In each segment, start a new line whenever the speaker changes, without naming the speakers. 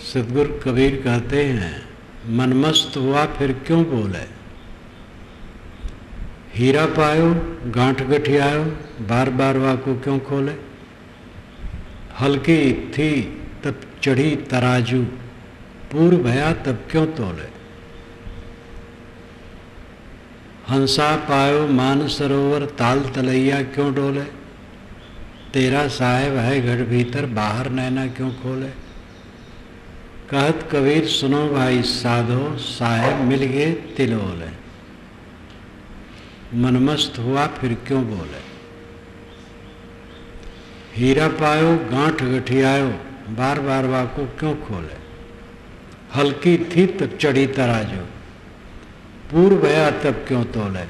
सद्गुरु कबीर कहते हैं, मनमस्त हुआ फिर क्यों बोले। हीरा पायो गांठ गठियायो, बार बार वाको क्यों खोले। हल्की थी तब चढ़ी तराजू, पूर्व भया तब क्यों तोले। हंसा पायो मान सरोवर, ताल तलैया क्यों डोले। तेरा साहेब है घट भीतर, बाहर नैना क्यों खोले। कहत कबीर सुनो भाई साधो, साहेब मिल गए तिलोले। मनमस्त हुआ फिर क्यों बोले। हीरा पायो गांठ गठियायो, बार बार वाको क्यों खोले। हल्की थी तब चढ़ी तराजू, पूर्व भया तब क्यों तोले।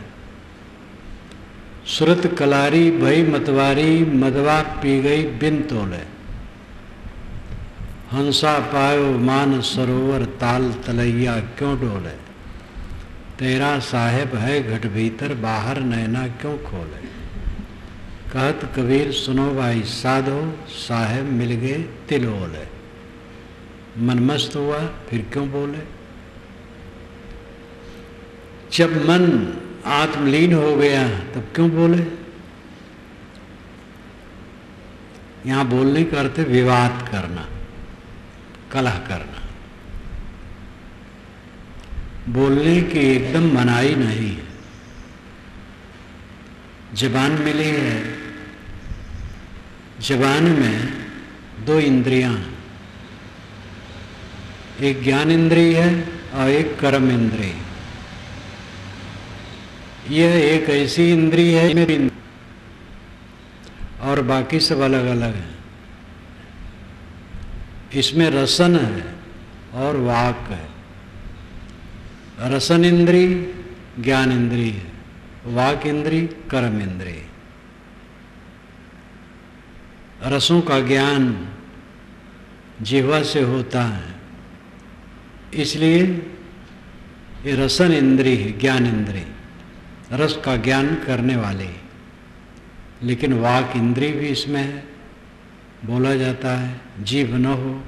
सुरत कलारी भई मतवारी, मदवा पी गई बिन तोले। हंसा पायो मान सरोवर, ताल तलैया क्यों डोले। तेरा साहेब है घट भीतर, बाहर नैना क्यों खोले। कहत कबीर सुनो भाई साधो, साहेब मिल गए तिलोले। मनमस्त हुआ फिर क्यों बोले। जब मन आत्मलीन हो गया तब क्यों बोले। यहां बोलने का अर्थ है विवाद करना, कलह करना। बोलने की एकदम मनाही नहीं है। जबान मिली है, जबान में दो इंद्रियां, एक ज्ञान इंद्रिय है और एक कर्म इंद्रिय। यह एक ऐसी इंद्रिय है और बाकी सब अलग अलग है। इसमें रसन है और वाक है। रसन इंद्रिय ज्ञान इंद्रिय है, वाक इंद्रिय कर्म इंद्रिय। रसों का ज्ञान जिह्वा से होता है, इसलिए ये रसन इंद्रिय है, ज्ञान इंद्रिय, रस का ज्ञान करने वाले। लेकिन वाक इंद्रिय भी इसमें है, बोला जाता है। जीभ न हो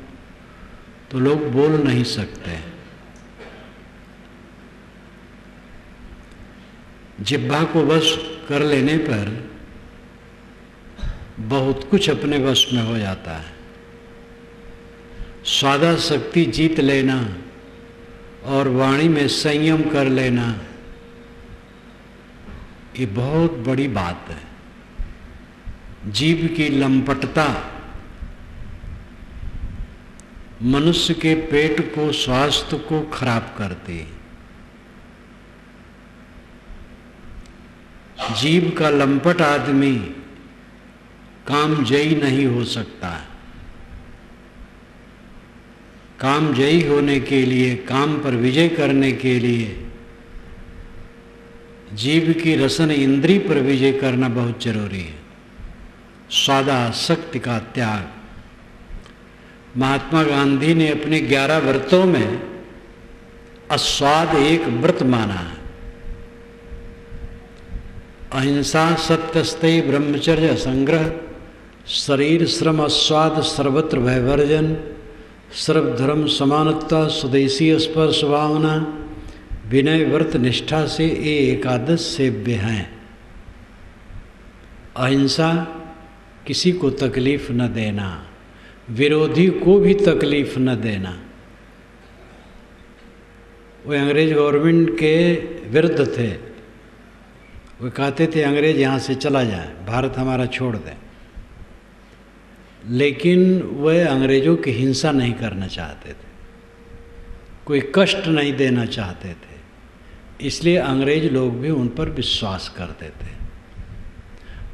तो लोग बोल नहीं सकते। जिह्वा को वश कर लेने पर बहुत कुछ अपने वश में हो जाता है। स्वादासक्ति जीत लेना और वाणी में संयम कर लेना, ये बहुत बड़ी बात है। जीभ की लंपटता मनुष्य के पेट को, स्वास्थ्य को खराब करती है। जीभ का लंपट आदमी कामजयी नहीं हो सकता। कामजयी होने के लिए, काम पर विजय करने के लिए जीभ की रसन इंद्रिय पर विजय करना बहुत जरूरी है। स्वादासक्ति का त्याग। महात्मा गांधी ने अपने 11 व्रतों में अस्वाद एक व्रत माना है। अहिंसा, सत्यस्तेय, ब्रह्मचर्य, संग्रह, शरीर श्रम, अस्वाद, सर्वत्र भयवर्जन, सर्वधर्म समानता, स्वदेशी स्पर्श भावना, विनय, व्रत, निष्ठा से ये एकादश सेव्य हैं। अहिंसा, किसी को तकलीफ न देना, विरोधी को भी तकलीफ न देना। वो अंग्रेज गवर्नमेंट के विरुद्ध थे। वो कहते थे अंग्रेज यहाँ से चला जाए, भारत हमारा छोड़ दे। लेकिन वह अंग्रेज़ों की हिंसा नहीं करना चाहते थे, कोई कष्ट नहीं देना चाहते थे, इसलिए अंग्रेज लोग भी उन पर विश्वास करते थे।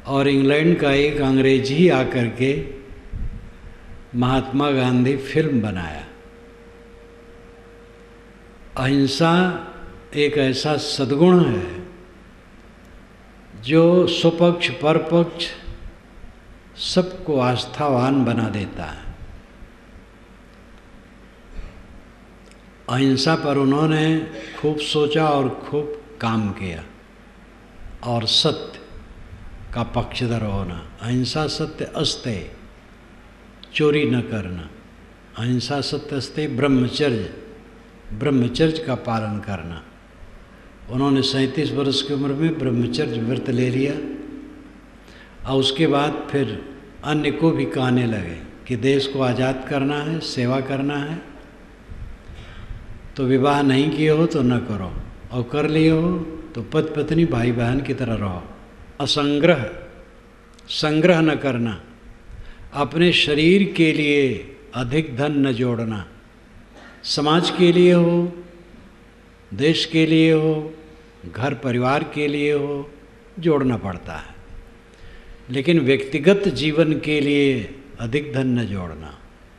और इंग्लैंड का एक अंग्रेज ही आकर के महात्मा गांधी फिल्म बनाया। अहिंसा एक ऐसा सद्गुण है जो स्वपक्ष परपक्ष सबको आस्थावान बना देता है। अहिंसा पर उन्होंने खूब सोचा और खूब काम किया। और सत्य का पक्षधर होना, अहिंसा सत्य अस्तेय, चोरी न करना, अहिंसा सत्यस्ते ब्रह्मचर्य, ब्रह्मचर्य का पालन करना। उन्होंने 37 वर्ष की उम्र में ब्रह्मचर्य व्रत ले लिया और उसके बाद फिर अन्य को भी कहने लगे कि देश को आज़ाद करना है, सेवा करना है, तो विवाह नहीं किए हो तो न करो, और कर लिए हो तो पति पत्नी भाई बहन की तरह रहो। असंग्रह, संग्रह न करना, अपने शरीर के लिए अधिक धन न जोड़ना। समाज के लिए हो, देश के लिए हो, घर परिवार के लिए हो, जोड़ना पड़ता है, लेकिन व्यक्तिगत जीवन के लिए अधिक धन न जोड़ना।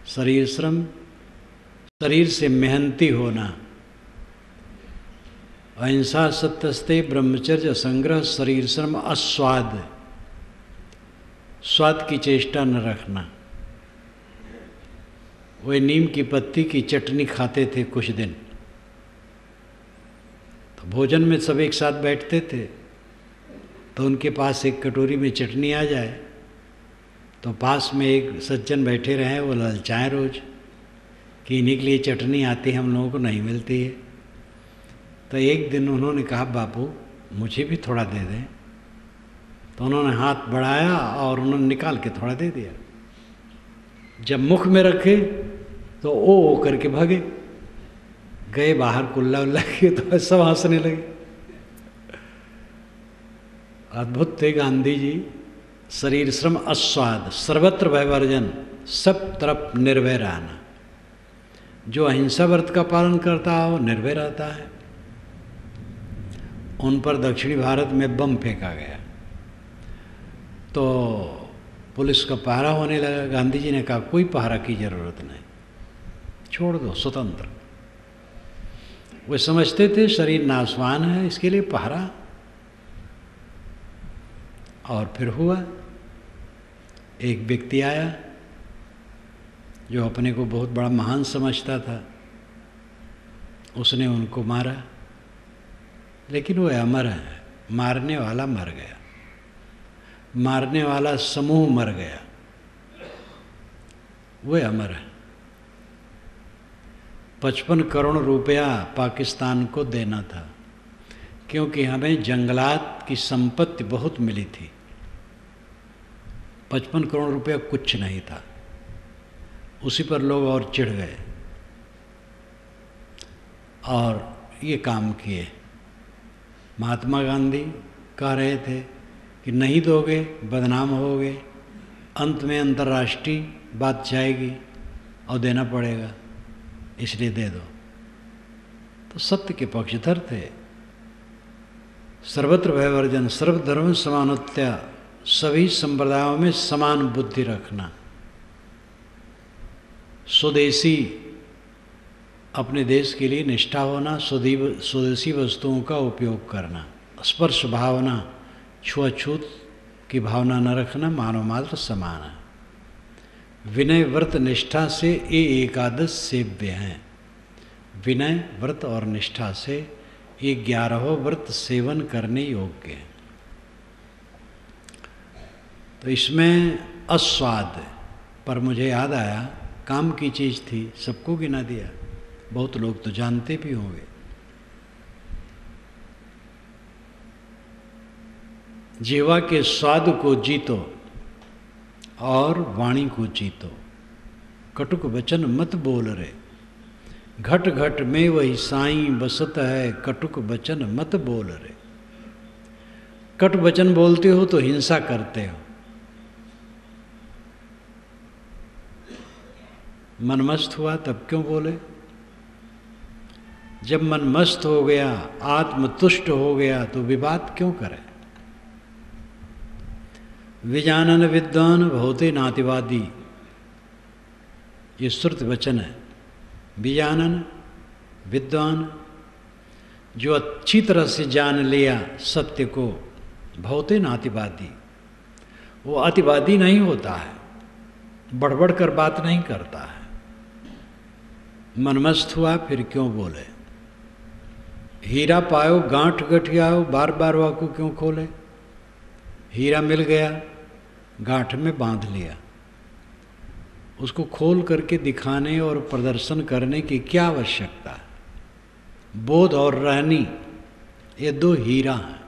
शरीर श्रम, शरीर से मेहनती होना। अहिंसा सत्यस्ते ब्रह्मचर्य संग्रह शरीर श्रम अस्वाद, स्वाद की चेष्टा न रखना। वे नीम की पत्ती की चटनी खाते थे कुछ दिन, तो भोजन में सब एक साथ बैठते थे, तो उनके पास एक कटोरी में चटनी आ जाए तो पास में एक सज्जन बैठे रहे, वो ललचाएं रोज कि इन्हीं के लिए चटनी आती है, हम लोगों को नहीं मिलती है। तो एक दिन उन्होंने कहा, बापू मुझे भी थोड़ा दे दें। तो उन्होंने हाथ बढ़ाया और उन्होंने निकाल के थोड़ा दे दिया। जब मुख में रखे तो ओ करके भागे, गए बाहर कुल्ला उल्ला किए तो सब हंसने लगे। अद्भुत थे गांधी जी। शरीर श्रम अस्वाद, सर्वत्र भयवर्जन, सब तरफ निर्भय रहना। जो अहिंसा व्रत का पालन करता हो निर्भय रहता है। उन पर दक्षिणी भारत में बम फेंका गया तो पुलिस का पहरा होने लगा। गांधी जी ने कहा कोई पहरा की जरूरत नहीं, छोड़ दो, स्वतंत्र। वे समझते थे शरीर नाशवान है, इसके लिए पहरा। और फिर हुआ, एक व्यक्ति आया जो अपने को बहुत बड़ा महान समझता था, उसने उनको मारा, लेकिन वो अमर है। मारने वाला मर गया, मारने वाला समूह मर गया, वो अमर है। 55 करोड़ रुपया पाकिस्तान को देना था, क्योंकि हमें जंगलात की संपत्ति बहुत मिली थी। 55 करोड़ रुपया कुछ नहीं था, उसी पर लोग और चिढ़ गए और ये काम किए। महात्मा गांधी कह रहे थे कि नहीं दोगे बदनाम होगे, अंत में अंतर्राष्ट्रीय बात जाएगी और देना पड़ेगा, इसलिए दे दो। तो सत्य के पक्षधर थे। सर्वत्र भयवर्जन, सर्वधर्म समानत्या, सभी संप्रदायों में समान बुद्धि रखना। स्वदेशी, अपने देश के लिए निष्ठा होना, स्वदेशी वस्तुओं का उपयोग करना। स्पर्श भावना, छुआछूत की भावना न रखना, मानव मात्र समान है। विनय व्रत निष्ठा से ये एकादश सेव्य हैं। विनय व्रत और निष्ठा से ये 11 व्रत सेवन करने योग्य हैं। तो इसमें अस्वाद पर मुझे याद आया, काम की चीज़ थी, सबको गिना दिया, बहुत लोग तो जानते भी होंगे। जीवा के स्वाद को जीतो और वाणी को जीतो। कटुक वचन मत बोल रे, घट घट में वही साईं बसत है, कटुक वचन मत बोल रे। कट वचन बोलते हो तो हिंसा करते हो। मन मस्त हुआ तब क्यों बोले? जब मन मस्त हो गया, आत्मतुष्ट हो गया, तो विवाद क्यों करें? विजानन विद्वान भवते नातिवादी, ये श्रुत वचन है। विजानन विद्वान, जो अच्छी तरह से जान लिया सत्य को, भवते नातिवादी, वो अतिवादी नहीं होता है, बढ़ कर बात नहीं करता है। मनमस्त हुआ फिर क्यों बोले? हीरा पायो गांठ गठियाओ, बार बार वाकू क्यों खोले? हीरा मिल गया, गांठ में बांध लिया। उसको खोल करके दिखाने और प्रदर्शन करने की क्या आवश्यकता है? बोध और रहनी ये दो हीरा हैं।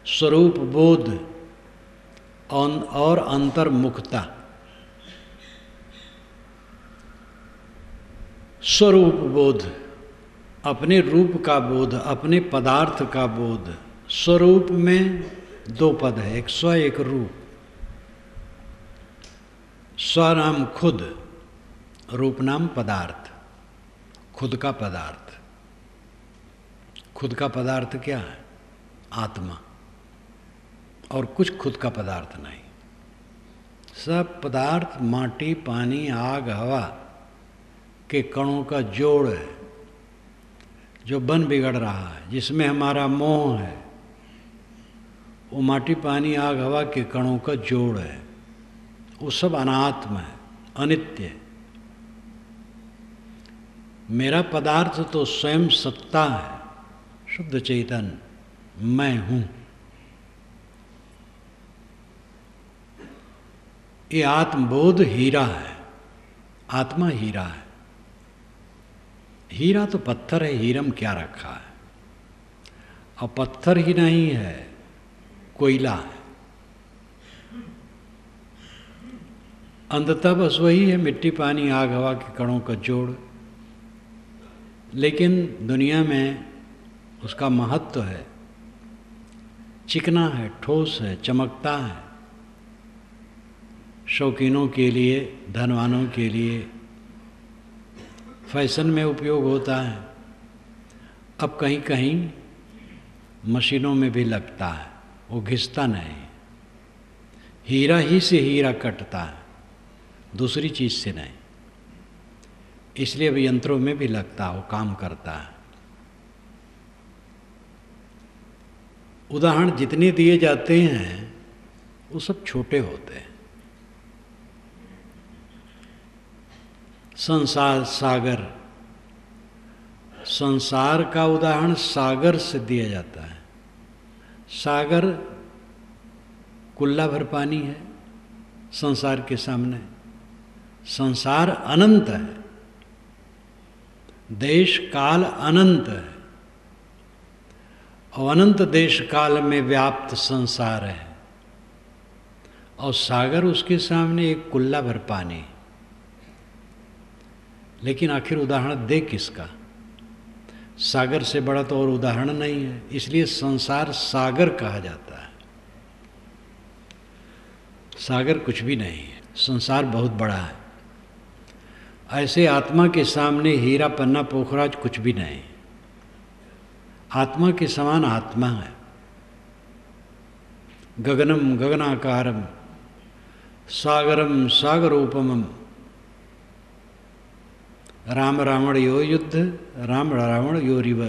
स्वरूप बोध और अंतर्मुखता। स्वरूप बोध, अपने रूप का बोध, अपने पदार्थ का बोध। स्वरूप में दो पद है, एक स्व एक रूप। स्व नाम खुद, रूप नाम पदार्थ, खुद का पदार्थ। खुद का पदार्थ क्या है? आत्मा, और कुछ खुद का पदार्थ नहीं। सब पदार्थ माटी, पानी, आग, हवा के कणों का जोड़ है, जो बन बिगड़ रहा है, जिसमें हमारा मोह है। वो माटी, पानी, आग, हवा के कणों का जोड़ है। वो सब अनात्म है, अनित्य है। मेरा पदार्थ तो स्वयं सत्ता है, शुद्ध चेतन मैं हूँ। ये आत्मबोध हीरा है, आत्मा हीरा है। हीरा तो पत्थर है, हीरा में क्या रखा है? और पत्थर ही नहीं है, कोयला है। अंततः बस वही है, मिट्टी, पानी, आग, हवा के कणों का जोड़। लेकिन दुनिया में उसका महत्व है, चिकना है, ठोस है, चमकता है। शौकीनों के लिए, धनवानों के लिए फैशन में उपयोग होता है। अब कहीं कहीं मशीनों में भी लगता है, वो घिसता नहीं। हीरा ही से हीरा कटता है, दूसरी चीज़ से नहीं। इसलिए अब यंत्रों में भी लगता है, वो काम करता है। उदाहरण जितने दिए जाते हैं वो सब छोटे होते हैं। संसार सागर, संसार का उदाहरण सागर से दिया जाता है। सागर कुल्ला भर पानी है संसार के सामने। संसार अनंत है, देश काल अनंत है, और अनंत देश काल में व्याप्त संसार है। और सागर उसके सामने एक कुल्ला भर पानी। लेकिन आखिर उदाहरण दे किसका? सागर से बड़ा तो और उदाहरण नहीं है, इसलिए संसार सागर कहा जाता है। सागर कुछ भी नहीं है, संसार बहुत बड़ा है। ऐसे आत्मा के सामने हीरा, पन्ना, पोखराज कुछ भी नहीं। आत्मा के समान आत्मा है। गगनम गगनाकारम, सागरम सागरोपमम। राम रावण यो युद्ध, राम रावण यो रिव।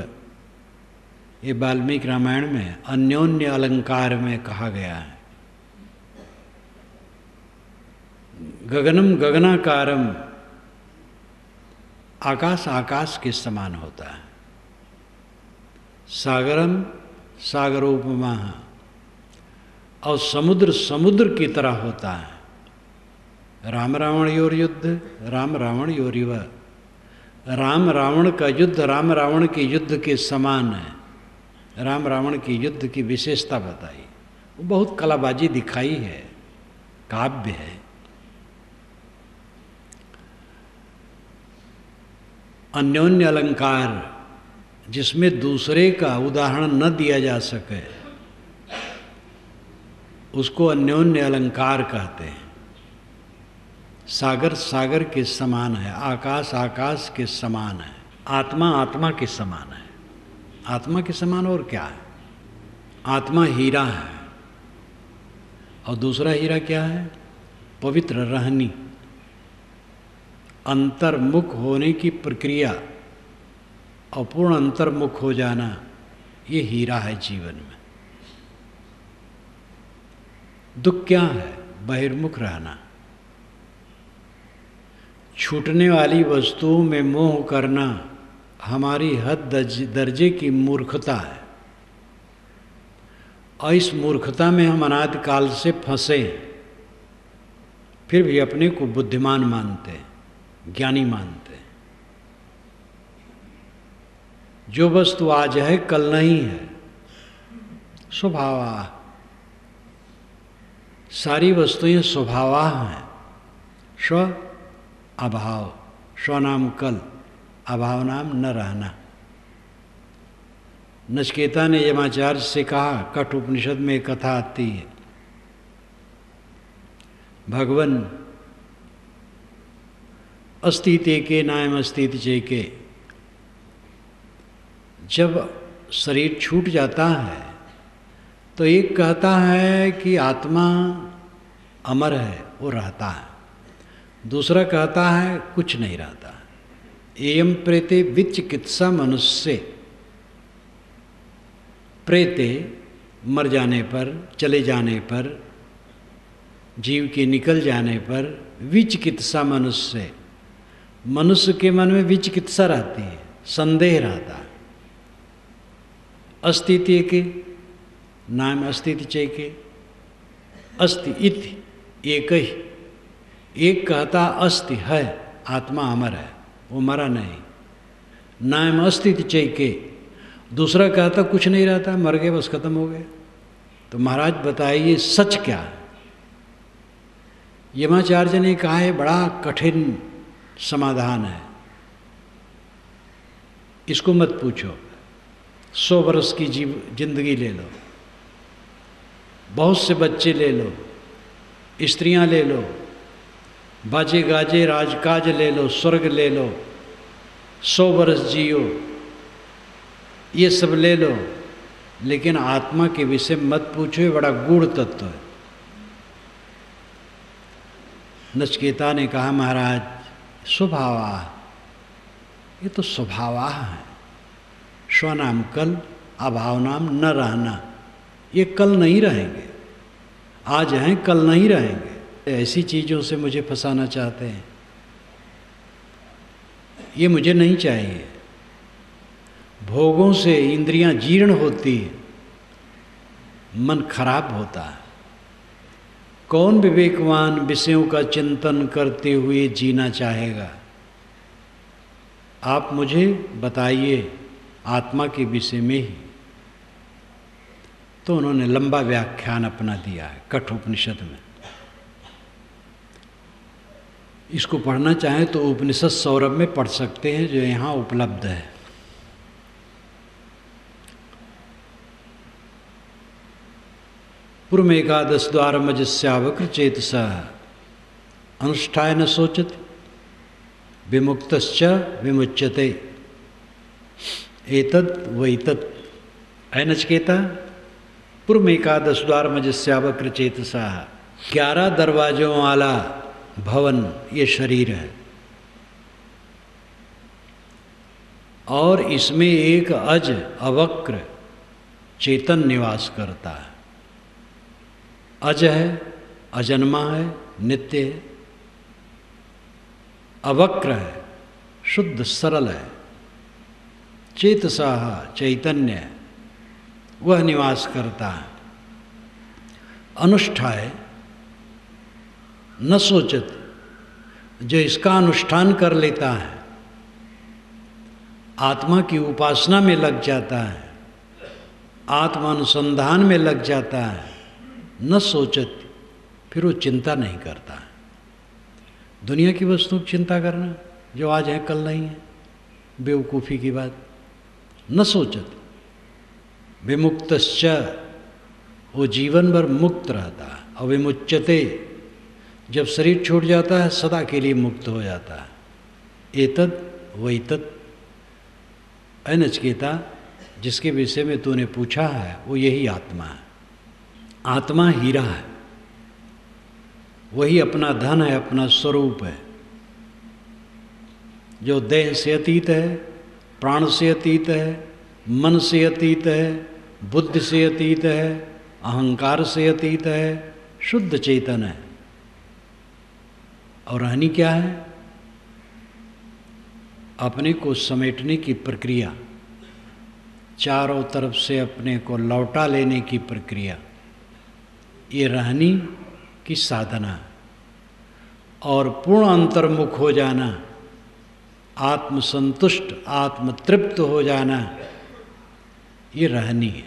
ये वाल्मीकि रामायण में अन्योन्य अलंकार में कहा गया है। गगनम गगनाकारम, आकाश आकाश के समान होता है। सागरम सागरोपमा, और समुद्र समुद्र की तरह होता है। राम रावण योर युद्ध, राम रावण योरिव। राम रावण का युद्ध राम रावण के युद्ध के समान है। राम रावण की युद्ध की विशेषता बताई, वो बहुत कलाबाजी दिखाई है, काव्य है। अन्योन्य अलंकार, जिसमें दूसरे का उदाहरण न दिया जा सके, उसको अन्योन्य अलंकार कहते हैं। सागर सागर के समान है, आकाश आकाश के समान है, आत्मा आत्मा के समान है। आत्मा के समान और क्या है? आत्मा हीरा है, और दूसरा हीरा क्या है? पवित्र रहनी, अंतर्मुख होने की प्रक्रिया, और पूर्ण अंतर्मुख हो जाना, ये हीरा है जीवन में। दुख क्या है? बहिर्मुख रहना। छूटने वाली वस्तुओं में मोह करना हमारी हद दर्जे की मूर्खता है, और इस मूर्खता में हम अनादिकाल से फंसे। फिर भी अपने को बुद्धिमान मानते हैं, ज्ञानी मानते हैं। जो वस्तु आज है कल नहीं है, स्वभाव। सारी वस्तुएं स्वभाव हैं। स्व अभाव, स्व नाम कल, अभाव नाम न रहना। नचिकेता ने यमाचार्य से कहा, कठ उपनिषद में एक कथा आती है, भगवन अस्तित्व के नायम अस्तित्व चेके। जब शरीर छूट जाता है तो एक कहता है कि आत्मा अमर है, वो रहता है। दूसरा कहता है कुछ नहीं रहता। एयम प्रेते विचिकित्सा मनुष्य। प्रेते मर जाने पर, चले जाने पर, जीव के निकल जाने पर विचिकित्सा मनुष्य, मनुष्य के मन में विचिकित्सा रहती है, संदेह रहता है। अस्तित्व के नाम अस्तित्व चेके, अस्ति इति एक ही। एक कहता अस्ति है, आत्मा अमर है, वो मरा नहीं, नाम अस्तित्व चेके। दूसरा कहता कुछ नहीं रहता, मर गए बस खत्म हो गए। तो महाराज बताइए सच क्या है? यमाचार्य ने कहा है बड़ा कठिन समाधान है, इसको मत पूछो। 100 वर्ष की जिंदगी ले लो, बहुत से बच्चे ले लो, स्त्रियां ले लो, बाजे गाजे राजकाज ले लो, स्वर्ग ले लो, 100 वर्ष जियो, ये सब ले लो, लेकिन आत्मा के विषय मत पूछो, ये बड़ा गूढ़ तत्व है। नचिकेता ने कहा महाराज स्वभावा, ये तो स्वभावा है। स्वनाम कल, अभाव नाम न रहना। ये कल नहीं रहेंगे, आज हैं कल नहीं रहेंगे। ऐसी चीज़ों से मुझे फंसाना चाहते हैं, ये मुझे नहीं चाहिए। भोगों से इंद्रियां जीर्ण होती है, मन खराब होता है। कौन विवेकवान विषयों का चिंतन करते हुए जीना चाहेगा? आप मुझे बताइए आत्मा के विषय में ही। तो उन्होंने लंबा व्याख्यान अपना दिया है कठोपनिषद में। इसको पढ़ना चाहें तो उपनिषद सौरभ में पढ़ सकते हैं, जो यहाँ उपलब्ध है। पूर्व एकादश द्वार मजस्यावक्र चेतसा अनुष्ठाय न सोचत विमुक्तश्च विमुच्यते एतत् वैतत्। है नचिकेता, पूर्व एकादश द्वार मजस्यावक्र चेतसा, 11 दरवाजों वाला भवन ये शरीर है, और इसमें एक अज अवक्र चेतन निवास करता है। अज है, अजन्मा है, नित्य है। अवक्र है, शुद्ध सरल है। चेतसा चैतन्य, वह निवास करता है। अनुष्ठाय न सोचत, जो इसका अनुष्ठान कर लेता है, आत्मा की उपासना में लग जाता है, आत्मानुसंधान में लग जाता है, न सोचत, फिर वो चिंता नहीं करता। दुनिया की वस्तुओं की चिंता करना, जो आज है कल नहीं है, बेवकूफ़ी की बात। न सोचत विमुक्तश्च, वो जीवन भर मुक्त रहता है। अविमुच्यते, जब शरीर छूट जाता है सदा के लिए मुक्त हो जाता है। एतत् वैतत्। ऐ नचिकेता, जिसके विषय में तूने पूछा है वो यही आत्मा है। आत्मा हीरा है, वही अपना धन है, अपना स्वरूप है, जो देह से अतीत है, प्राण से अतीत है, मन से अतीत है, बुद्धि से अतीत है, अहंकार से अतीत है, शुद्ध चेतन है। और रहनी क्या है? अपने को समेटने की प्रक्रिया, चारों तरफ से अपने को लौटा लेने की प्रक्रिया, ये रहनी की साधना। और पूर्ण अंतर्मुख हो जाना, आत्मसंतुष्ट आत्मतृप्त हो जाना, ये रहनी है,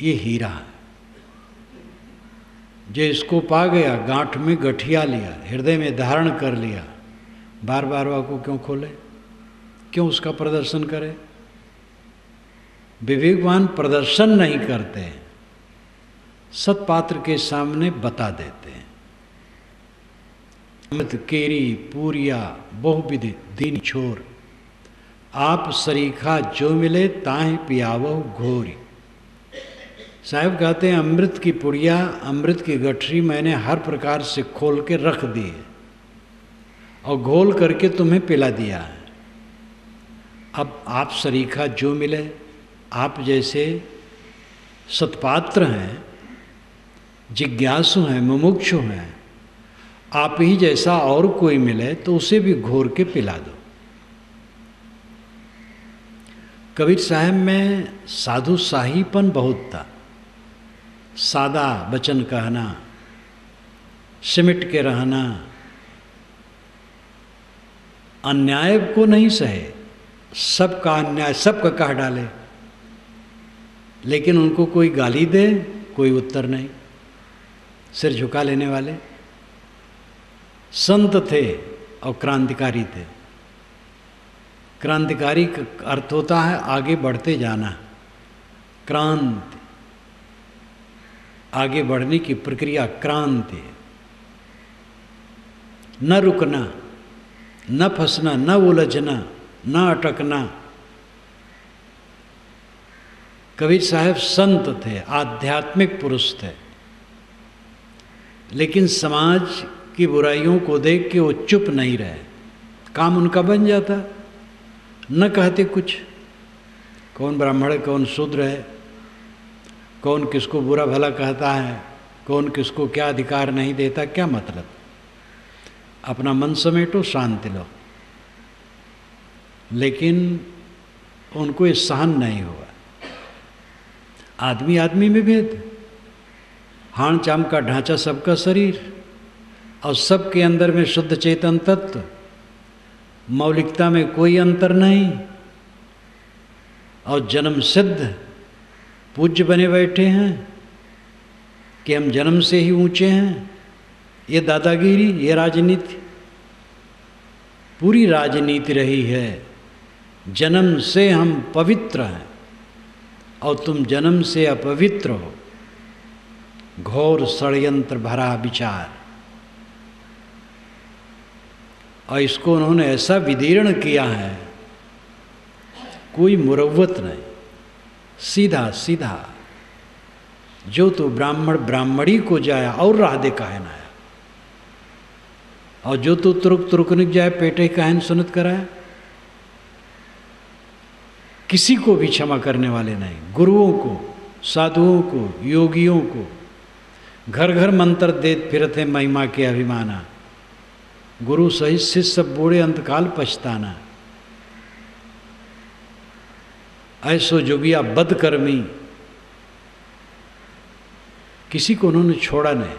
ये हीरा है। जो इसको पा गया, गांठ में गठिया लिया, हृदय में धारण कर लिया, बार बार को क्यों खोले, क्यों उसका प्रदर्शन करे? विवेकवान प्रदर्शन नहीं करते, सत्पात्र के सामने बता देते हैं। अमृत केरी पूरिया बहुविधि दीन छोर, आप सरीखा जो मिले ताहि पियावो घोरी। साहब कहते हैं अमृत की पुड़िया, अमृत की गठरी मैंने हर प्रकार से खोल के रख दी है और घोल करके तुम्हें पिला दिया है। अब आप सरीखा जो मिले, आप जैसे सत्पात्र हैं, जिज्ञासु हैं, मुमुक्षु हैं, आप ही जैसा और कोई मिले तो उसे भी घोर के पिला दो। कबीर साहब में साधु शाहीपन बहुत था, सादा वचन कहना, सिमट के रहना, अन्याय को नहीं सहे, सबका अन्याय सबका कह डाले, लेकिन उनको कोई गाली दे कोई उत्तर नहीं, सिर झुका लेने वाले संत थे और क्रांतिकारी थे। क्रांतिकारी का अर्थ होता है आगे बढ़ते जाना, क्रांति, आगे बढ़ने की प्रक्रिया क्रांति, न रुकना, न फंसना, न उलझना, न अटकना। कबीर साहब संत थे, आध्यात्मिक पुरुष थे, लेकिन समाज की बुराइयों को देख के वो चुप नहीं रहे, काम उनका बन जाता, न कहते कुछ। कौन ब्राह्मण है, कौन शूद्र है, कौन किसको बुरा भला कहता है, कौन किसको क्या अधिकार नहीं देता, क्या मतलब? अपना मन समेटो, शांति लो। लेकिन उनको ये सहन नहीं हुआ। आदमी आदमी में भेद, हाण चाम का ढांचा सबका शरीर, और सबके अंदर में शुद्ध चेतन तत्व, मौलिकता में कोई अंतर नहीं, और जन्म सिद्ध पूज्य बने बैठे हैं कि हम जन्म से ही ऊंचे हैं। ये दादागिरी, ये राजनीति, पूरी राजनीति रही है। जन्म से हम पवित्र हैं और तुम जन्म से अपवित्र हो, घोर षड्यंत्र भरा विचार। और इसको उन्होंने ऐसा विदीर्ण किया है, कोई मुरव्वत नहीं, सीधा सीधा। जो तो ब्राह्मण ब्राह्मणी को जाया और राधे कहन आया, और जो तो तुरुक तुरुकनिक जाए पेटे कहन सुनत कराया। किसी को भी क्षमा करने वाले नहीं, गुरुओं को, साधुओं को, योगियों को। घर घर मंत्र देत फिरते महिमा के अभिमाना, गुरु सहित शिष्य सब बूढ़े अंतकाल पछताना। ऐसो जोगिया बदकर्मी, किसी को उन्होंने छोड़ा नहीं।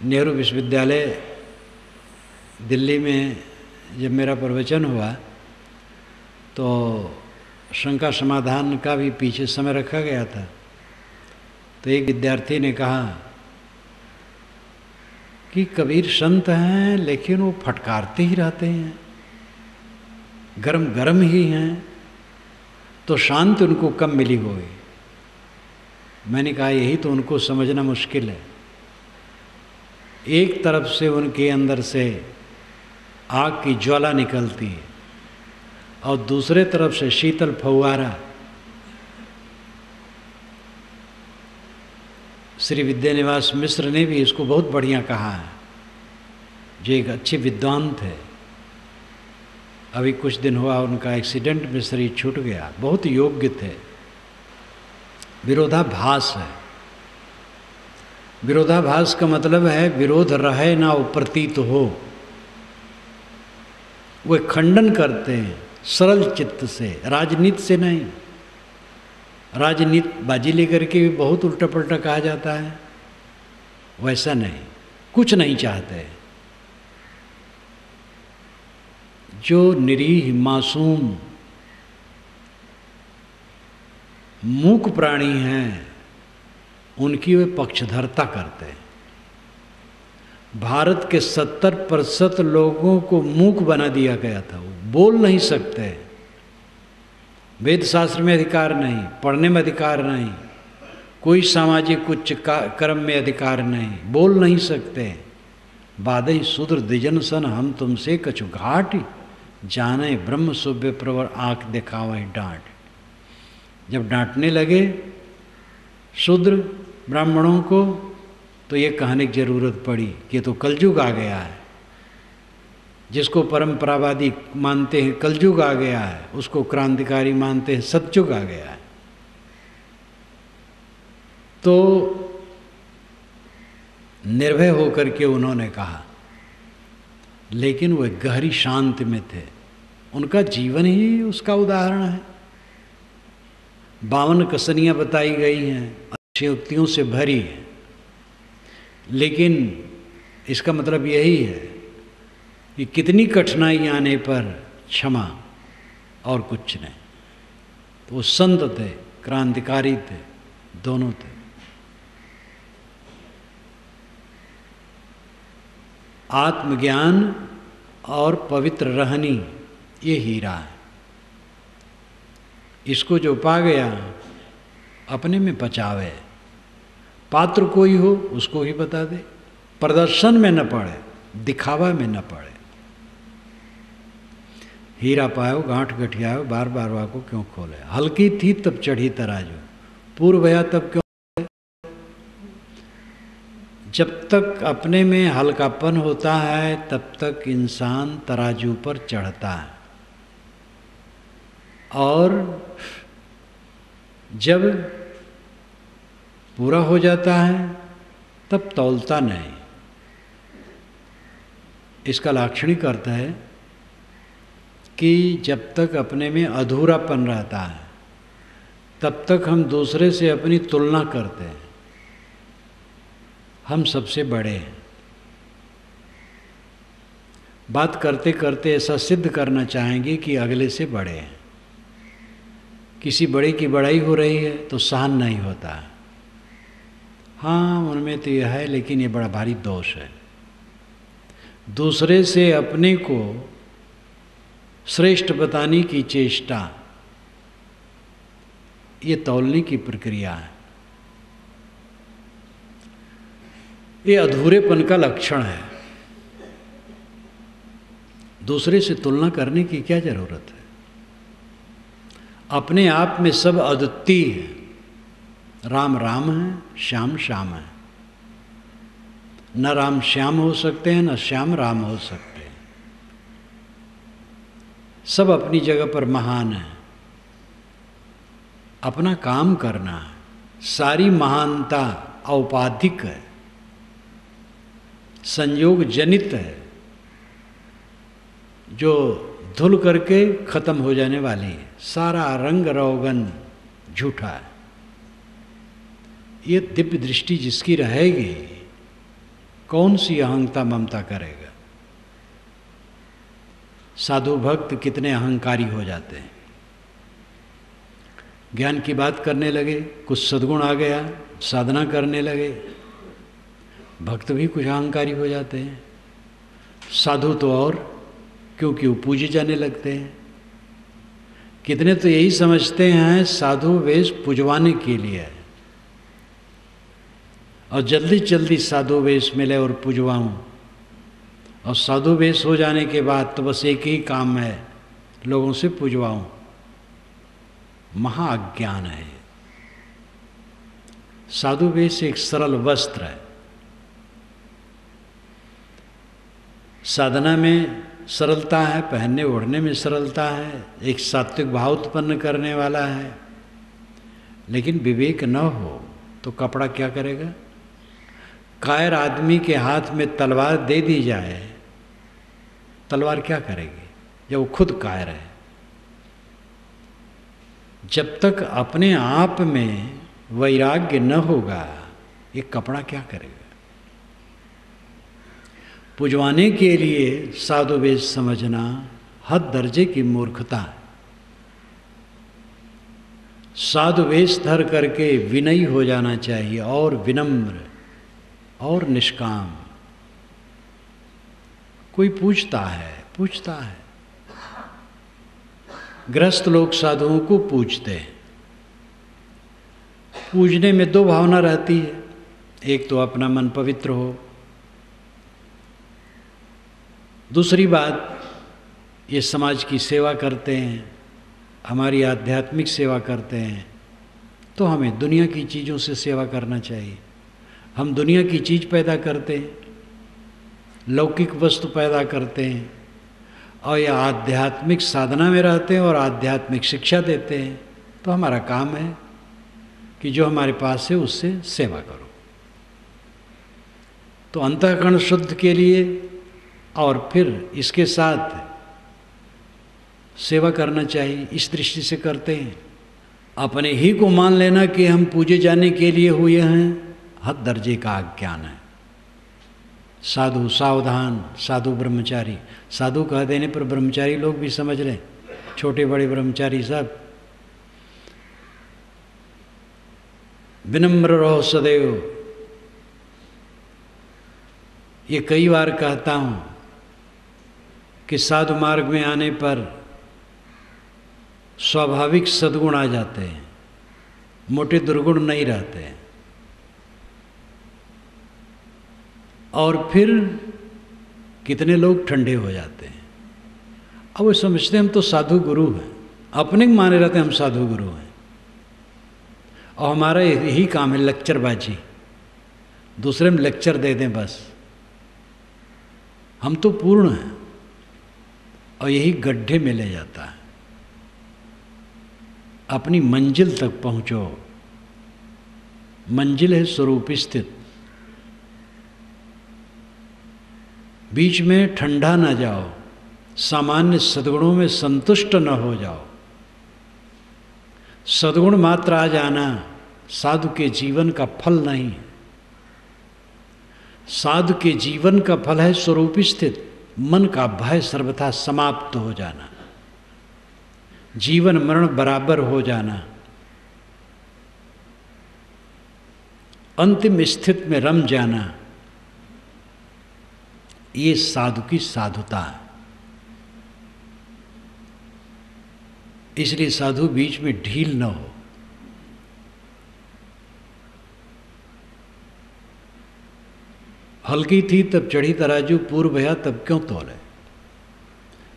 नेहरू विश्वविद्यालय दिल्ली में जब मेरा प्रवचन हुआ तो शंका समाधान का भी पीछे समय रखा गया था। तो एक विद्यार्थी ने कहा कि कबीर संत हैं लेकिन वो फटकारते ही रहते हैं, गरम गरम ही हैं, तो शांति उनको कब मिली होगी। मैंने कहा यही तो उनको समझना मुश्किल है। एक तरफ से उनके अंदर से आग की ज्वाला निकलती है और दूसरे तरफ से शीतल फव्वारा। श्री विद्यानिवास मिश्र ने भी इसको बहुत बढ़िया कहा है, जो एक अच्छे विद्वान थे। अभी कुछ दिन हुआ उनका एक्सीडेंट में शरीर छूट गया, बहुत योग्य थे। विरोधाभास है। विरोधाभास का मतलब है विरोध रहे ना वो प्रतीत हो। वे खंडन करते हैं सरल चित्त से, राजनीति से नहीं। राजनीति बाजी लेकर के भी बहुत उल्टा पलटा कहा जाता है, वैसा नहीं, कुछ नहीं चाहते। जो निरीह मासूम मूक प्राणी हैं उनकी वे पक्षधरता करते हैं। भारत के 70% लोगों को मूक बना दिया गया था, वो बोल नहीं सकते, वेद शास्त्र में अधिकार नहीं, पढ़ने में अधिकार नहीं, कोई सामाजिक उच्च कर्म में अधिकार नहीं, बोल नहीं सकते। बादई शूद्र द्विजन सन हम तुमसे कछु घाट, जाने ब्रह्म सुव्य प्रवर आंख दिखावा डांट। जब डांटने लगे शूद्र ब्राह्मणों को तो ये कहने की जरूरत पड़ी कि तो कलयुग आ गया है। जिसको परंपरावादी मानते हैं कलयुग आ गया है, उसको क्रांतिकारी मानते हैं सतयुग आ गया है। तो निर्भय होकर के उन्होंने कहा, लेकिन वह गहरी शांति में थे। उनका जीवन ही उसका उदाहरण है। 52 कसनियाँ बताई गई हैं, अच्छी युक्तियों से भरी है, लेकिन इसका मतलब यही है कि कितनी कठिनाई आने पर क्षमा और कुछ नहीं। तो वो संत थे, क्रांतिकारी थे, दोनों थे। आत्मज्ञान और पवित्र रहनी ये हीरा है। इसको जो पा गया अपने में पचावे, पात्र कोई हो उसको ही बता दे, प्रदर्शन में न पड़े, दिखावा में न पड़े। हीरा पायो गांठ गठियायो, बार बार वाको क्यों खोले। हल्की थी तब चढ़ी तराजू, पूर्व भया तब क्यों। जब तक अपने में हल्कापन होता है तब तक इंसान तराजू पर चढ़ता है, और जब पूरा हो जाता है तब तौलता नहीं। इसका लाक्षणिक अर्थ है कि जब तक अपने में अधूरापन रहता है तब तक हम दूसरे से अपनी तुलना करते हैं, हम सबसे बड़े हैं। बात करते करते ऐसा सिद्ध करना चाहेंगे कि अगले से बड़े हैं। किसी बड़े की बड़ाई हो रही है तो सहन नहीं होता। हाँ, उनमें तो यह है, लेकिन ये बड़ा भारी दोष है। दूसरे से अपने को श्रेष्ठ बताने की चेष्टा, ये तौलने की प्रक्रिया है। ये अधूरेपन का लक्षण है। दूसरे से तुलना करने की क्या जरूरत है? अपने आप में सब अद्वितीय है। राम राम है, श्याम श्याम है। न राम श्याम हो सकते हैं, न श्याम राम हो सकते हैं। सब अपनी जगह पर महान है। अपना काम करना है। सारी महानता औपाधिक है, संयोग जनित है, जो धुल करके खत्म हो जाने वाली है। सारा रंग रोगन झूठा है। ये दिव्य दृष्टि जिसकी रहेगी, कौन सी अहंता ममता करेगा? साधु भक्त कितने अहंकारी हो जाते हैं। ज्ञान की बात करने लगे, कुछ सद्गुण आ गया, साधना करने लगे, भक्त भी कुछ अहंकारी हो जाते हैं। साधु तो और, क्योंकि वो पूजे जाने लगते हैं। कितने तो यही समझते हैं साधु वेश पुजवाने के लिए है, और जल्दी जल्दी साधु वेश मिले और पुजवाऊं। और साधु वेश हो जाने के बाद तो बस एक ही काम है, लोगों से पुजवाऊं। महाअज्ञान है। साधु वेश एक सरल वस्त्र है। साधना में सरलता है, पहनने ओढ़ने में सरलता है, एक सात्विक भाव उत्पन्न करने वाला है। लेकिन विवेक न हो तो कपड़ा क्या करेगा? कायर आदमी के हाथ में तलवार दे दी जाए, तलवार क्या करेगी जब वो खुद कायर है? जब तक अपने आप में वैराग्य न होगा, ये कपड़ा क्या करेगा? पुजवाने के लिए साधु वेश समझना हद दर्जे की मूर्खता है। साधु वेश धर करके विनयी हो जाना चाहिए, और विनम्र और निष्काम। कोई पूछता है। गृहस्थ लोग साधुओं को पूछते हैं। पूजने में दो भावना रहती है, एक तो अपना मन पवित्र हो, दूसरी बात ये समाज की सेवा करते हैं, हमारी आध्यात्मिक सेवा करते हैं, तो हमें दुनिया की चीज़ों से सेवा करना चाहिए। हम दुनिया की चीज़ पैदा करते हैं, लौकिक वस्तु पैदा करते हैं, और या आध्यात्मिक साधना में रहते हैं और आध्यात्मिक शिक्षा देते हैं, तो हमारा काम है कि जो हमारे पास है उससे सेवा करो। तो अंतःकरण शुद्ध के लिए और फिर इसके साथ सेवा करना चाहिए, इस दृष्टि से करते हैं। अपने ही को मान लेना कि हम पूजे जाने के लिए हुए हैं, हद दर्जे का अज्ञान है। साधु सावधान, साधु ब्रह्मचारी। साधु कह देने पर ब्रह्मचारी लोग भी समझ लें, छोटे बड़े ब्रह्मचारी सब। विनम्र रहो सदैव, ये कई बार कहता हूँ कि साधु मार्ग में आने पर स्वाभाविक सद्गुण आ जाते हैं, मोटे दुर्गुण नहीं रहते हैं। और फिर कितने लोग ठंडे हो जाते हैं। अब वो समझते हैं हम तो साधु गुरु हैं, अपने माने रहते हैं हम साधु गुरु हैं, और हमारा यही काम है लेक्चरबाजी, दूसरे में लेक्चर दे दें बस। हम तो पूर्ण हैं, और यही गड्ढे में ले जाता है। अपनी मंजिल तक पहुंचो। मंजिल है स्वरूप स्थित। बीच में ठंडा ना जाओ, सामान्य सद्गुणों में संतुष्ट न हो जाओ। सद्गुण मात्र आ जाना साधु के जीवन का फल नहीं है। साधु के जीवन का फल है स्वरूप स्थित, मन का भय सर्वथा समाप्त हो जाना, जीवन मरण बराबर हो जाना, अंतिम स्थिति में रम जाना। ये साधु की साधुता है। इसलिए साधु बीच में ढील न हो। हल्की थी तब चढ़ी तराजू, पूर्व भया तब क्यों तोले।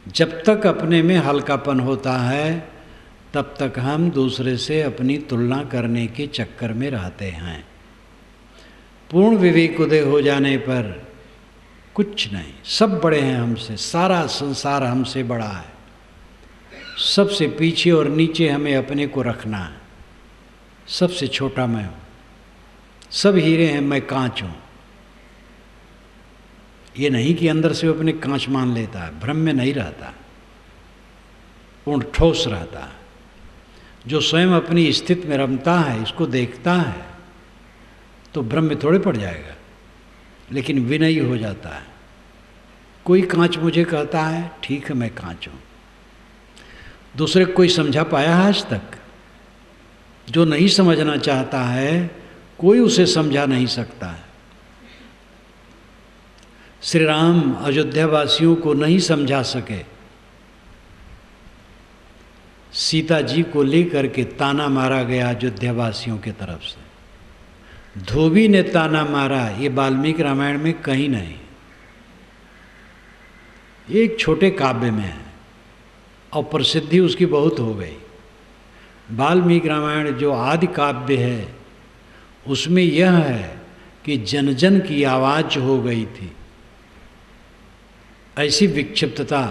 जब तक अपने में हल्कापन होता है तब तक हम दूसरे से अपनी तुलना करने के चक्कर में रहते हैं। पूर्ण विवेक उदय हो जाने पर कुछ नहीं, सब बड़े हैं हमसे, सारा संसार हमसे बड़ा है, सबसे पीछे और नीचे हमें अपने को रखना है। सबसे छोटा मैं हूँ, सब हीरे हैं, मैं कांच हूँ। ये नहीं कि अंदर से वो अपने कांच मान लेता है, भ्रम में नहीं रहता, पूर्ण ठोस रहता है। जो स्वयं अपनी स्थिति में रमता है, इसको देखता है, तो भ्रम में थोड़े पड़ जाएगा, लेकिन विनयी हो जाता है। कोई कांच मुझे कहता है, ठीक है मैं कांच हूँ। दूसरे को कोई समझा पाया है आज तक? जो नहीं समझना चाहता है कोई उसे समझा नहीं सकता है। श्री राम अयोध्या वासियों को नहीं समझा सके, सीता जी को लेकर के ताना मारा गया अयोध्या वासियों की तरफ से। धोबी ने ताना मारा, ये वाल्मीकि रामायण में कहीं नहीं, एक छोटे काव्य में है और प्रसिद्धि उसकी बहुत हो गई। वाल्मीकि रामायण जो आदि काव्य है उसमें यह है कि जन जन की आवाज़ हो गई थी। ऐसी विक्षिप्तता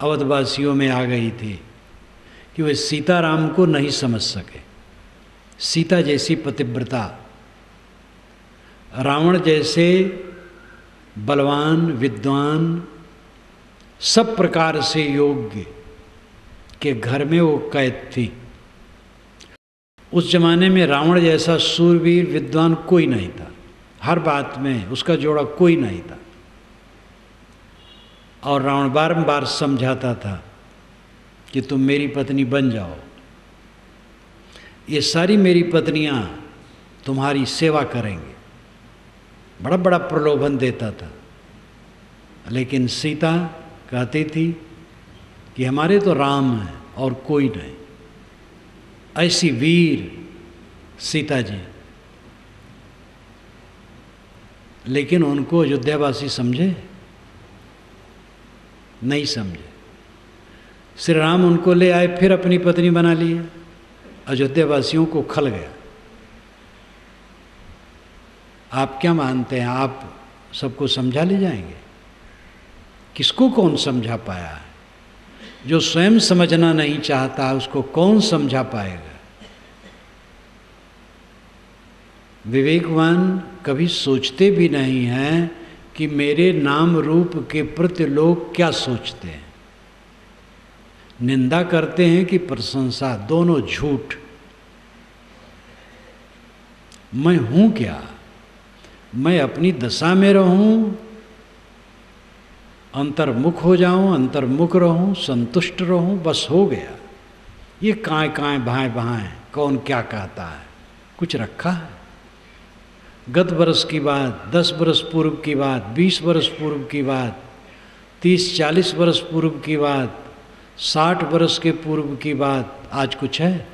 अवधवासियों में आ गई थी कि वे सीताराम को नहीं समझ सके। सीता जैसी पतिव्रता, रावण जैसे बलवान विद्वान, सब प्रकार से योग्य के घर में वो कैद थी, उस जमाने में रावण जैसा सूरवीर विद्वान कोई नहीं था, हर बात में उसका जोड़ा कोई नहीं था। और रावण बारंबार समझाता था कि तुम मेरी पत्नी बन जाओ, ये सारी मेरी पत्नियां तुम्हारी सेवा करेंगे, बड़ा बड़ा प्रलोभन देता था। लेकिन सीता कहती थी कि हमारे तो राम हैं और कोई नहीं। ऐसी वीर सीता जी। लेकिन उनको अयोध्यावासी समझे नहीं समझे। श्री राम उनको ले आए, फिर अपनी पत्नी बना लिए। अयोध्यावासियों को खल गया। आप क्या मानते हैं, आप सबको समझा ले जाएंगे? किसको कौन समझा पाया है? जो स्वयं समझना नहीं चाहता उसको कौन समझा पाएगा? विवेकवान कभी सोचते भी नहीं हैं कि मेरे नाम रूप के प्रति लोग क्या सोचते हैं। निंदा करते हैं कि प्रशंसा, दोनों झूठ। मैं हूं क्या? मैं अपनी दशा में रहूं, अंतर्मुख हो जाऊं, अंतर्मुख रहूं, संतुष्ट रहूं, बस हो गया। ये काएं भाएं भाएं कौन क्या कहता है? कुछ रखा है? गत वर्ष की बात, 10 वर्ष पूर्व की बात, 20 वर्ष पूर्व की बात, 30-40 वर्ष पूर्व की बात, 60 वर्ष के पूर्व की बात आज कुछ है?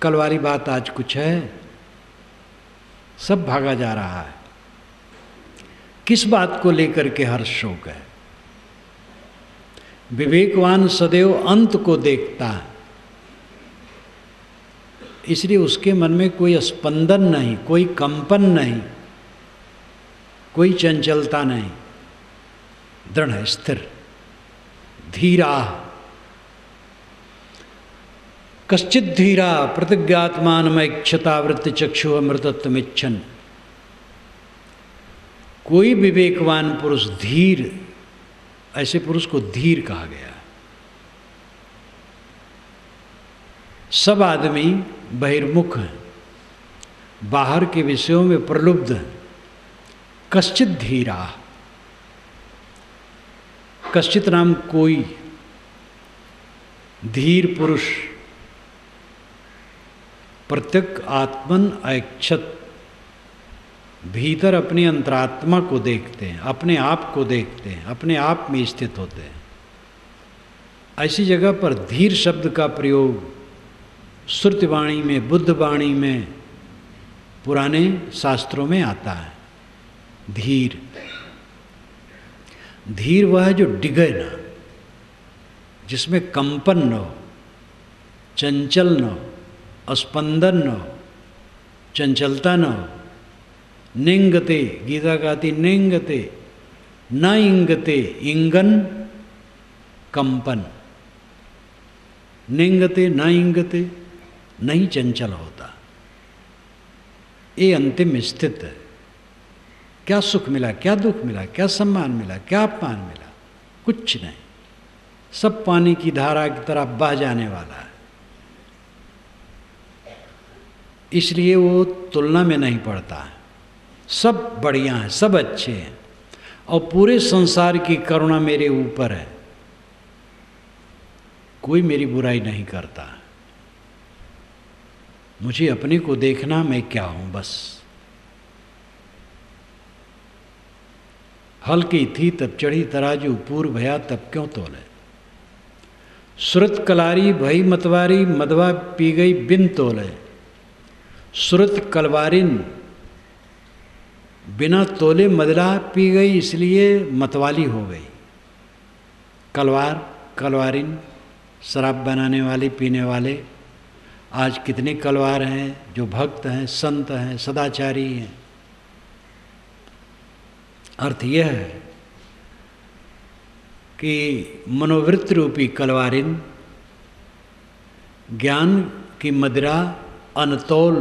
कल वाली बात आज कुछ है? सब भागा जा रहा है। किस बात को लेकर के हर्ष शोक है? विवेकवान सदैव अंत को देखता है, इसलिए उसके मन में कोई स्पंदन नहीं, कोई कंपन नहीं, कोई चंचलता नहीं। दृढ़ स्थिर धीरा। कश्चित धीरा प्रतिज्ञात्मानमैक्षता वृत्ति चक्षु अमृतत्वमिच्छन। कोई विवेकवान पुरुष धीर, ऐसे पुरुष को धीर कहा गया। सब आदमी बहिर्मुख हैं, बाहर के विषयों में प्रलुब्ध हैं। कश्चित धीरा, कश्चित नाम कोई धीर पुरुष प्रत्यक आत्मन ऐक्षत, भीतर अपनी अंतरात्मा को देखते हैं, अपने आप को देखते हैं, अपने आप में स्थित होते हैं। ऐसी जगह पर धीर शब्द का प्रयोग श्रुतिवाणी में, बुद्धवाणी में, पुराने शास्त्रों में आता है। धीर, धीर वह है जो डिगे न, जिसमें कंपन न हो, चंचल न हो, स्पंदन न हो, चंचलता न हो। निंगते, गीता कहती निंगते न इंगते, इंगन कंपन। निंगते न इंगते, नहीं चंचल होता। ये अंतिम स्थित है। क्या सुख मिला, क्या दुख मिला, क्या सम्मान मिला, क्या अपमान मिला? कुछ नहीं। सब पानी की धारा की तरह बह जाने वाला है। इसलिए वो तुलना में नहीं पड़ता है। सब बढ़िया हैं, सब अच्छे हैं, और पूरे संसार की करुणा मेरे ऊपर है। कोई मेरी बुराई नहीं करता। मुझे अपने को देखना, मैं क्या हूं, बस। हल्की थी तब चढ़ी तराजू, पूर्व भया तब क्यों तोले। सुरत कलारी भई मतवारी, मदवा पी गई बिन तोले। सुरत कलवारिन बिना तोले मदरा पी गई, इसलिए मतवाली हो गई। कलवार, कलवारिन, शराब बनाने वाले, पीने वाले। आज कितने कलवार हैं जो भक्त हैं, संत हैं, सदाचारी हैं। अर्थ यह है कि मनोवृत्ति रूपी कलवारिन ज्ञान की मदिरा अनतोल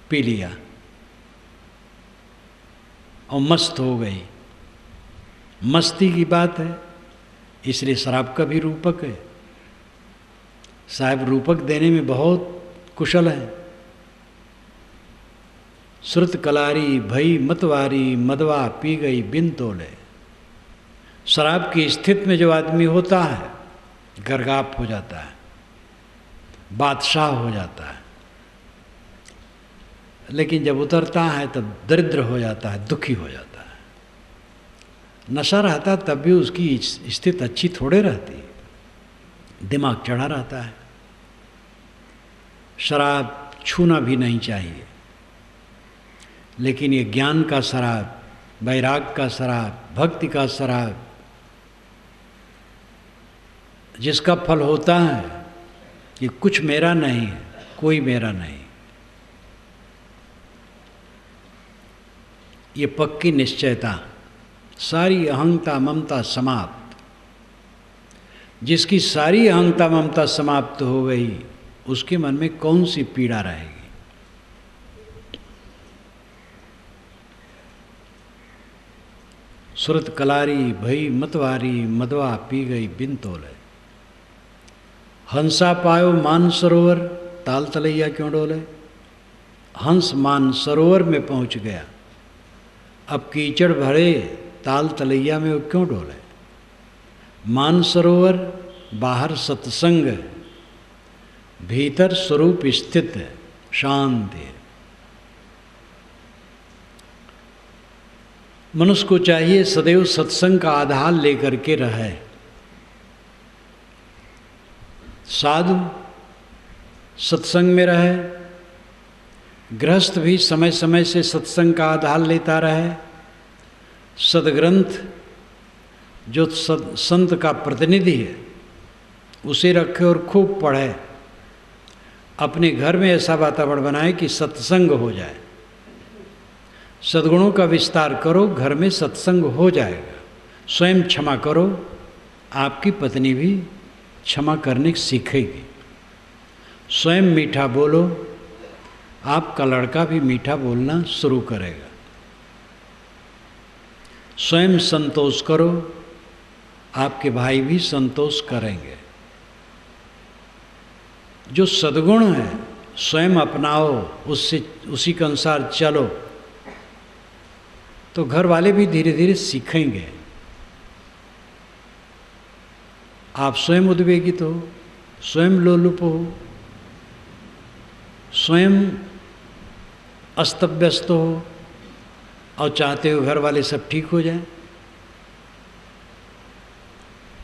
पी लिया और मस्त हो गई। मस्ती की बात है, इसलिए शराब का भी रूपक है। साहब रूपक देने में बहुत कुशल हैं। श्रुत कलारी भई मतवारी मदवा पी गई बिन तोले। शराब की स्थिति में जो आदमी होता है गर्गाप हो जाता है, बादशाह हो जाता है, लेकिन जब उतरता है तब दरिद्र हो जाता है, दुखी हो जाता है। नशा रहता तब भी उसकी स्थिति अच्छी थोड़े रहती है, दिमाग चढ़ा रहता है। शराब छूना भी नहीं चाहिए, लेकिन ये ज्ञान का शराब, वैराग का शराब, भक्ति का शराब, जिसका फल होता है कि कुछ मेरा नहीं है, कोई मेरा नहीं, ये पक्की निश्चयता, सारी अहंता ममता समाप्त। जिसकी सारी अहंता ममता समाप्त हो गई, उसके मन में कौन सी पीड़ा रहेगी। सुरत कलारी भई मतवारी मदवा पी गई बिन तोले। हंसा पायो मान सरोवर ताल तलैया क्यों डोले। हंस मान सरोवर में पहुंच गया, अब कीचड़ भरे ताल तलैया में वो क्यों डोले। मान सरोवर बाहर सत्संग, भीतर स्वरूप स्थित शांति। मनुष्य को चाहिए सदैव सत्संग का आधार लेकर के रहे। साधु सत्संग में रहे, गृहस्थ भी समय समय से सत्संग का आधार लेता रहे। सदग्रंथ जो संत का प्रतिनिधि है उसे रखे और खूब पढ़े। अपने घर में ऐसा वातावरण बनाए कि सत्संग हो जाए। सद्गुणों का विस्तार करो, घर में सत्संग हो जाएगा। स्वयं क्षमा करो, आपकी पत्नी भी क्षमा करने सीखेगी। स्वयं मीठा बोलो, आपका लड़का भी मीठा बोलना शुरू करेगा। स्वयं संतोष करो, आपके भाई भी संतोष करेंगे। जो सद्गुण है स्वयं अपनाओ, उससे उसी के अनुसार चलो, तो घर वाले भी धीरे धीरे सीखेंगे। आप स्वयं उद्वेगित हो, स्वयं लोलुप हो, स्वयं अस्तव्यस्त हो और चाहते हो घर वाले सब ठीक हो जाए।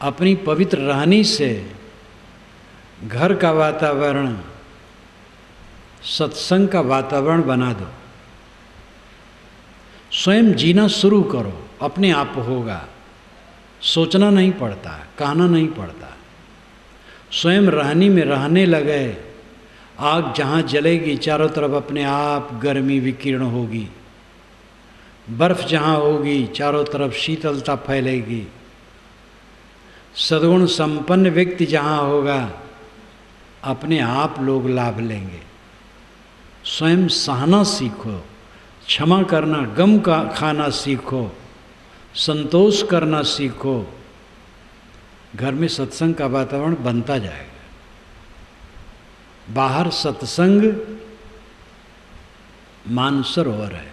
अपनी पवित्र रहनी से घर का वातावरण सत्संग का वातावरण बना दो। स्वयं जीना शुरू करो, अपने आप होगा। सोचना नहीं पड़ता, कहना नहीं पड़ता। स्वयं रहनी में रहने लगे। आग जहाँ जलेगी चारों तरफ अपने आप गर्मी विकीर्ण होगी। बर्फ जहाँ होगी चारों तरफ शीतलता फैलेगी। सद्गुण संपन्न व्यक्ति जहाँ होगा अपने आप लोग लाभ लेंगे। स्वयं सहना सीखो, क्षमा करना, गम का खाना सीखो, संतोष करना सीखो। घर में सत्संग का वातावरण बनता जाएगा। बाहर सत्संग मानसरोवर है,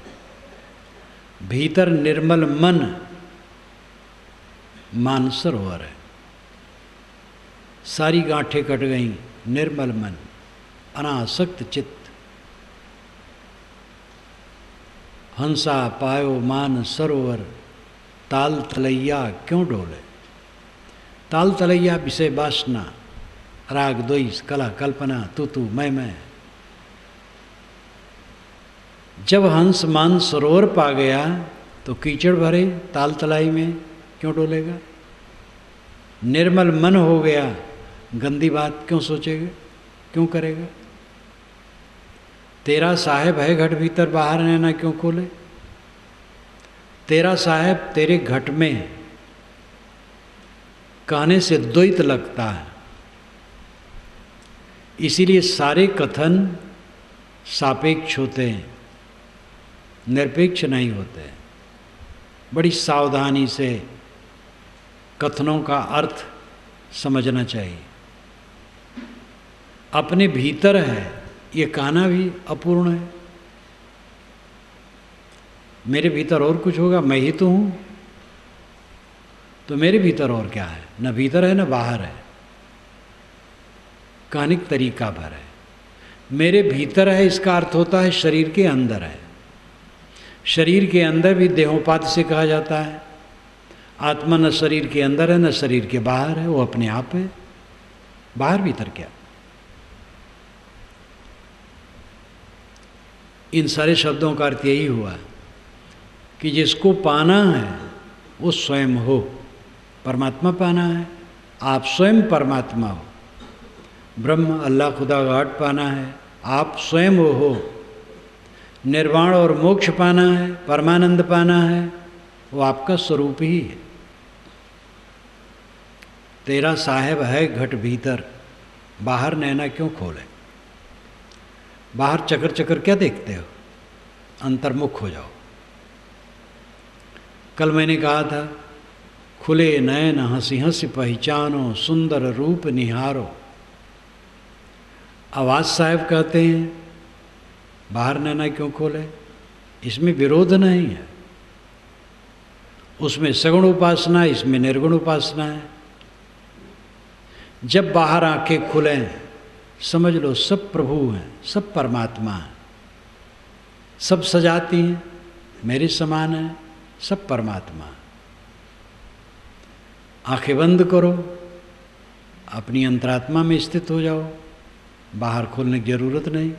भीतर निर्मल मन मानसरोवर है। सारी गांठें कट गईं, निर्मल मन, अनासक्त चित्त। हंसा पायो मान सरोवर ताल तलैया क्यों डोले। ताल तलैया विषय वासना, राग द्वेष, कला कल्पना, तू मैं। जब हंस मान सरोवर पा गया तो कीचड़ भरे ताल तलाई में क्यों डोलेगा। निर्मल मन हो गया, गंदी बात क्यों सोचेगा, क्यों करेगा। तेरा साहेब है घट भीतर, बाहर रहना क्यों खोले। तेरा साहेब तेरे घट में है, कहने से द्वैत लगता है। इसीलिए सारे कथन सापेक्ष होते हैं, निरपेक्ष नहीं होते। बड़ी सावधानी से कथनों का अर्थ समझना चाहिए। अपने भीतर है ये कहना भी अपूर्ण है। मेरे भीतर और कुछ होगा, मैं ही तो हूँ, तो मेरे भीतर और क्या है? न भीतर है न बाहर है, कहने का तरीका भर है। मेरे भीतर है इसका अर्थ होता है शरीर के अंदर है। शरीर के अंदर भी देहोपात से कहा जाता है। आत्मा न शरीर के अंदर है न शरीर के बाहर है, वो अपने आप है। बाहर भीतर क्या? इन सारे शब्दों का अर्थ यही हुआ कि जिसको पाना है वो स्वयं हो। परमात्मा पाना है, आप स्वयं परमात्मा हो। ब्रह्म अल्लाह खुदा गॉड पाना है, आप स्वयं वो हो। निर्वाण और मोक्ष पाना है, परमानंद पाना है, वो आपका स्वरूप ही है। तेरा साहेब है घट भीतर, बाहर नैना क्यों खोले? बाहर चकर चकर क्या देखते हो? अंतर्मुख हो जाओ। कल मैंने कहा था, खुले नयन हंसी हंसी पहचानो, सुंदर रूप निहारो। आवाज साहब कहते हैं बाहर नैना क्यों खोले? इसमें विरोध नहीं है। उसमें सगुण उपासना, इसमें निर्गुण उपासना है। जब बाहर आंखें खुलें, समझ लो सब प्रभु हैं, सब परमात्मा हैं, सब सजाती हैं, मेरे समान है, सब परमात्मा। आंखें बंद करो, अपनी अंतरात्मा में स्थित हो जाओ, बाहर खोलने की जरूरत नहीं।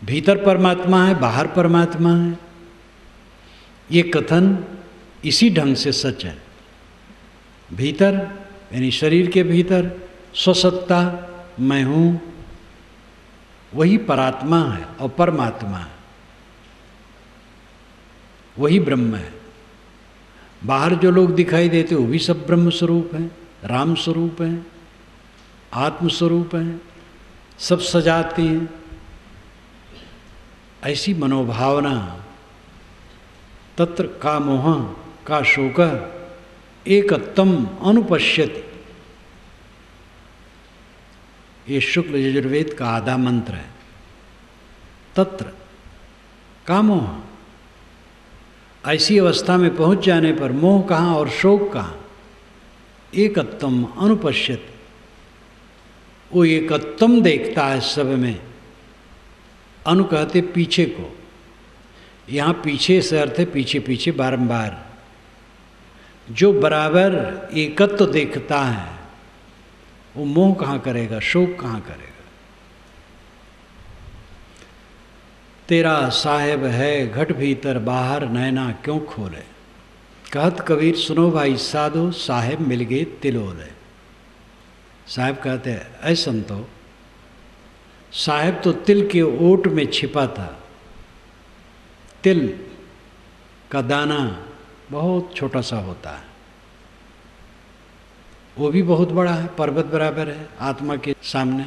भीतर परमात्मा है, बाहर परमात्मा है। ये कथन इसी ढंग से सच है। भीतर यानी शरीर के भीतर स्वसत्ता मैं हूँ, वही परात्मा है और परमात्मा है, वही ब्रह्म है। बाहर जो लोग दिखाई देते वो भी सब ब्रह्म स्वरूप हैं, राम स्वरूप हैं, आत्म स्वरूप हैं, सब सजाती हैं। ऐसी मनोभावना तत्र का मोह का शोक एकत्तम अनुपश्यति, ये शुक्ल यजुर्वेद का आधा मंत्र है। तत्र का मोह, ऐसी अवस्था में पहुंच जाने पर मोह कहाँ और शोक कहाँ? एकत्तम अनुपश्यति, वो एकत्तम देखता है सब में। अनु कहते पीछे को, यहाँ पीछे से अर्थ है पीछे पीछे बारंबार। जो बराबर एकत्व देखता है वो मोह कहाँ करेगा, शोक कहाँ करेगा? तेरा साहेब है घट भीतर, बाहर नैना क्यों खोले। कहत कबीर सुनो भाई साधो, साहेब मिल गए तिलोले। साहेब कहते हैं ऐ संतो, साहेब तो तिल के ओट में छिपा था। तिल का दाना बहुत छोटा सा होता है, वो भी बहुत बड़ा है, पर्वत बराबर है आत्मा के सामने।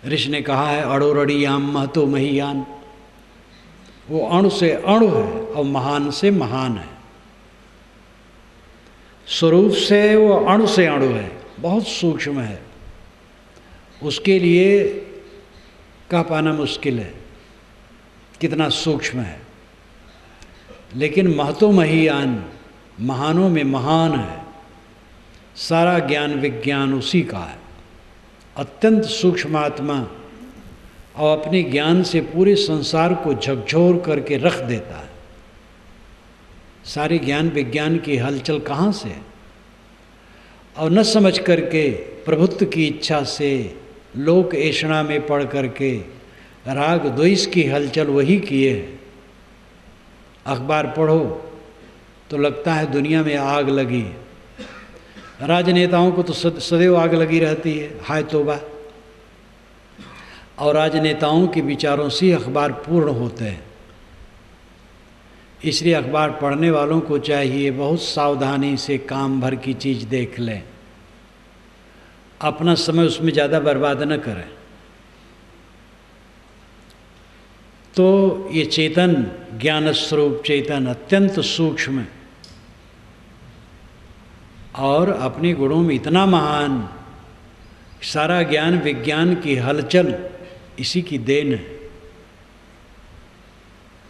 ऋषि ने कहा है अड़ोरड़ियाम महतो महियान, वो अणु से अणु है और महान से महान है। स्वरूप से वो अणु से अणु है, बहुत सूक्ष्म है। उसके लिए कह पाना मुश्किल है कितना सूक्ष्म है। लेकिन महतो महियान, महानों में महान है। सारा ज्ञान विज्ञान उसी का है। अत्यंत सूक्ष्म आत्मा और अपने ज्ञान से पूरे संसार को झकझोर करके रख देता है। सारे ज्ञान विज्ञान की हलचल कहाँ से? और न समझ करके प्रभुत्व की इच्छा से लोक ऐषणा में पढ़ करके राग द्वेष की हलचल वही किए है। अखबार पढ़ो तो लगता है दुनिया में आग लगी। राजनेताओं को तो सदैव आग लगी रहती है, हाय तौबा। और राजनेताओं के विचारों से अखबार पूर्ण होते हैं। इसलिए अखबार पढ़ने वालों को चाहिए बहुत सावधानी से काम भर की चीज़ देख लें, अपना समय उसमें ज़्यादा बर्बाद न करें। तो ये चेतन, ज्ञान स्वरूप चेतन अत्यंत सूक्ष्म और अपने गुणों में इतना महान सारा ज्ञान विज्ञान की हलचल इसी की देन है।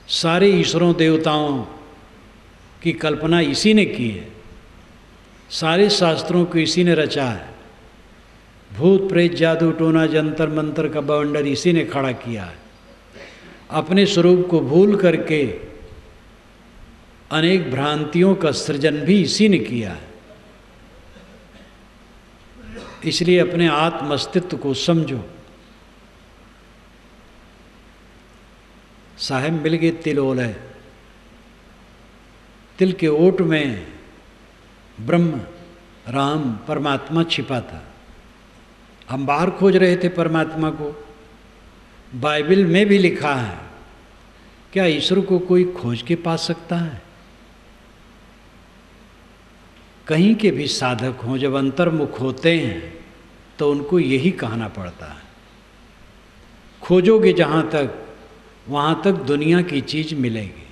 सारे ईश्वरों देवताओं की कल्पना इसी ने की है। सारे शास्त्रों को इसी ने रचा है। भूत प्रेत जादू टोना जंतर मंतर का बवंडर इसी ने खड़ा किया है। अपने स्वरूप को भूल करके अनेक भ्रांतियों का सृजन भी इसी ने किया है। इसलिए अपने आत्म अस्तित्व को समझो। साहेब मिल गए तिल ओलय, तिल के ओट में ब्रह्म राम परमात्मा छिपा था। हम बाहर खोज रहे थे परमात्मा को। बाइबल में भी लिखा है, क्या ईश्वर को कोई खोज के पा सकता है? कहीं के भी साधक हों, जब अंतर्मुख होते हैं तो उनको यही कहना पड़ता है, खोजोगे जहाँ तक वहाँ तक दुनिया की चीज़ मिलेगी।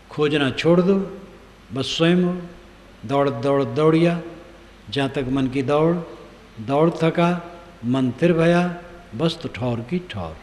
खोजना छोड़ दो, बस स्वयं हो। दौड़िया जहाँ तक मन की दौड़, दौड़ थका मन थिर भया, बस तो ठौर की ठौर।